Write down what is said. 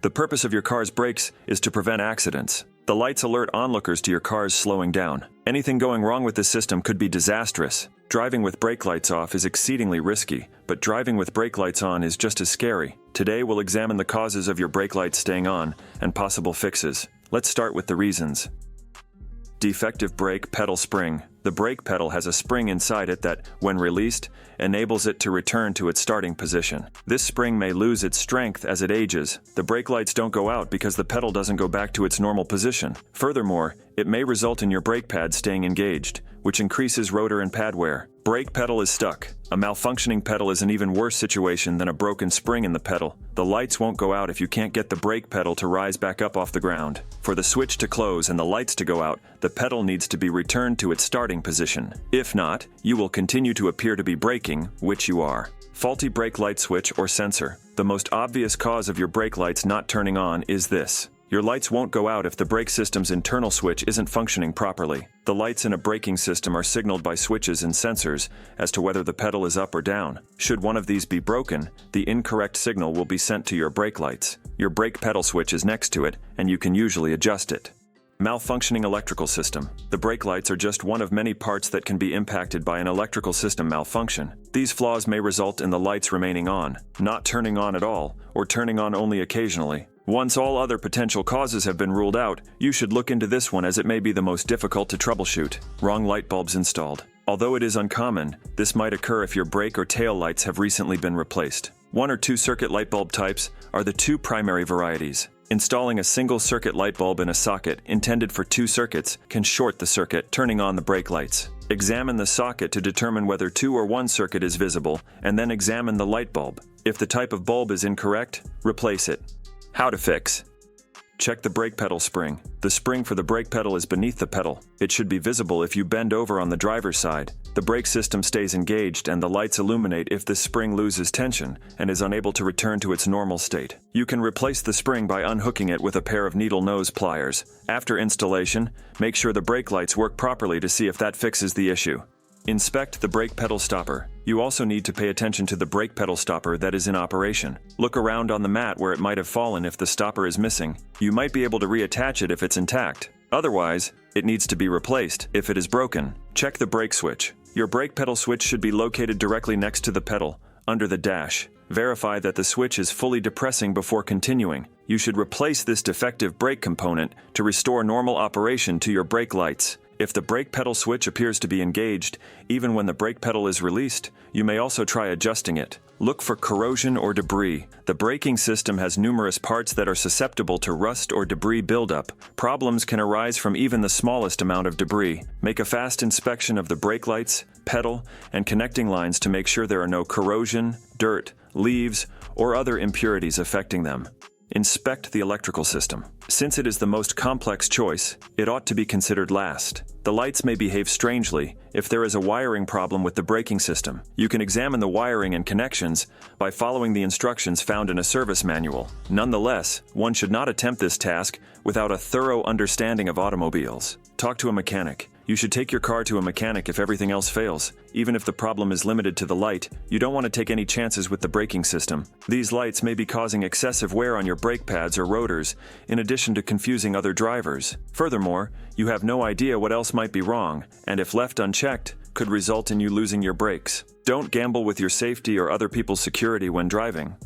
The purpose of your car's brakes is to prevent accidents. The lights alert onlookers to your car's slowing down. Anything going wrong with this system could be disastrous. Driving with brake lights off is exceedingly risky, but driving with brake lights on is just as scary. Today we'll examine the causes of your brake lights staying on and possible fixes. Let's start with the reasons. Defective brake pedal spring. The brake pedal has a spring inside it that, when released, enables it to return to its starting position. This spring may lose its strength as it ages. The brake lights don't go out because the pedal doesn't go back to its normal position. Furthermore, it may result in your brake pad staying engaged, which increases rotor and pad wear. Brake pedal is stuck. A malfunctioning pedal is an even worse situation than a broken spring in the pedal. The lights won't go out if you can't get the brake pedal to rise back up off the ground. For the switch to close and the lights to go out, the pedal needs to be returned to its starting position. If not, you will continue to appear to be braking, which you are. Faulty brake light switch or sensor. The most obvious cause of your brake lights not turning on is this. Your lights won't go out if the brake system's internal switch isn't functioning properly. The lights in a braking system are signaled by switches and sensors as to whether the pedal is up or down. Should one of these be broken, the incorrect signal will be sent to your brake lights. Your brake pedal switch is next to it, and you can usually adjust it. Malfunctioning electrical system. The brake lights are just one of many parts that can be impacted by an electrical system malfunction. These flaws may result in the lights remaining on, not turning on at all, or turning on only occasionally. Once all other potential causes have been ruled out, you should look into this one as it may be the most difficult to troubleshoot. Wrong light bulbs installed. Although it is uncommon, this might occur if your brake or tail lights have recently been replaced. 1 or 2 circuit light bulb types are the 2 primary varieties. Installing a single circuit light bulb in a socket intended for 2 circuits can short the circuit, turning on the brake lights. Examine the socket to determine whether 2 or 1 circuit is visible, and then examine the light bulb. If the type of bulb is incorrect, replace it. How to fix. Check the brake pedal spring. The spring for the brake pedal is beneath the pedal. It should be visible if you bend over on the driver's side. The brake system stays engaged and the lights illuminate if this spring loses tension and is unable to return to its normal state. You can replace the spring by unhooking it with a pair of needle nose pliers. After installation, make sure the brake lights work properly to see if that fixes the issue. Inspect the brake pedal stopper. You also need to pay attention to the brake pedal stopper that is in operation. Look around on the mat where it might have fallen if the stopper is missing. You might be able to reattach it if it's intact. Otherwise, it needs to be replaced if it is broken. Check the brake switch. Your brake pedal switch should be located directly next to the pedal, under the dash. Verify that the switch is fully depressing before continuing. You should replace this defective brake component to restore normal operation to your brake lights. If the brake pedal switch appears to be engaged, even when the brake pedal is released, you may also try adjusting it. Look for corrosion or debris. The braking system has numerous parts that are susceptible to rust or debris buildup. Problems can arise from even the smallest amount of debris. Make a fast inspection of the brake lights, pedal, and connecting lines to make sure there are no corrosion, dirt, leaves, or other impurities affecting them. Inspect the electrical system. Since it is the most complex choice, it ought to be considered last. The lights may behave strangely if there is a wiring problem with the braking system. You can examine the wiring and connections by following the instructions found in a service manual. Nonetheless, one should not attempt this task without a thorough understanding of automobiles. Talk to a mechanic. You should take your car to a mechanic if everything else fails. Even if the problem is limited to the light, you don't want to take any chances with the braking system. These lights may be causing excessive wear on your brake pads or rotors, in addition to confusing other drivers. Furthermore, you have no idea what else might be wrong, and if left unchecked, could result in you losing your brakes. Don't gamble with your safety or other people's security when driving.